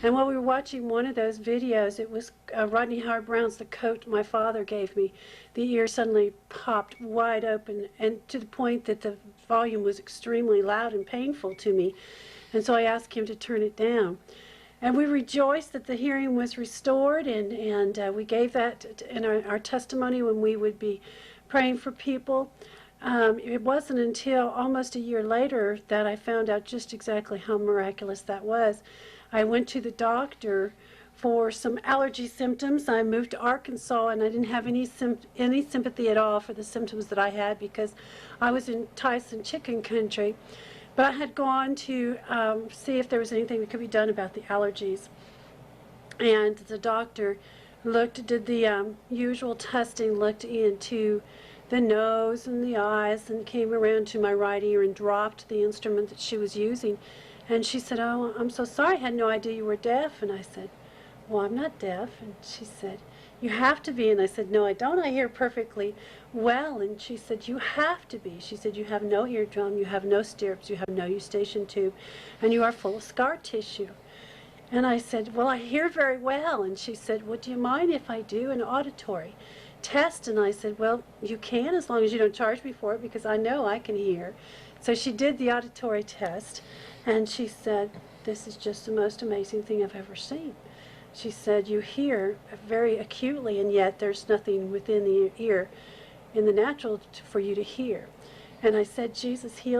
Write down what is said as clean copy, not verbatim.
And while we were watching one of those videos, it was Rodney Howard Brown's The Coat My Father Gave Me. The ear suddenly popped wide open, and to the point that the volume was extremely loud and painful to me. And so I asked him to turn it down. And we rejoiced that the hearing was restored, and we gave that in our testimony when we would be praying for people. It wasn't until almost a year later that I found out just exactly how miraculous that was. I went to the doctor for some allergy symptoms. I moved to Arkansas, and I didn't have any sympathy at all for the symptoms that I had because I was in Tyson chicken country. But I had gone to see if there was anything that could be done about the allergies. And the doctor did the usual testing, looked into the nose and the eyes, and came around to my right ear and dropped the instrument that she was using. And she said, "Oh, I'm so sorry, I had no idea you were deaf." And I said, "Well, I'm not deaf." And she said, "You have to be." And I said, "No, I don't. I hear perfectly well." And she said, "You have to be." She said, "You have no eardrum, you have no stirrups, you have no eustachian tube, and you are full of scar tissue." And I said, "Well, I hear very well." And she said, "Well, do you mind if I do an auditory test?" And I said, "Well, you can, as long as you don't charge me for it, because I know I can hear." So she did the auditory test, and she said, "This is just the most amazing thing I've ever seen." She said, "You hear very acutely, and yet there's nothing within the ear in the natural for you to hear." And I said, "Jesus healed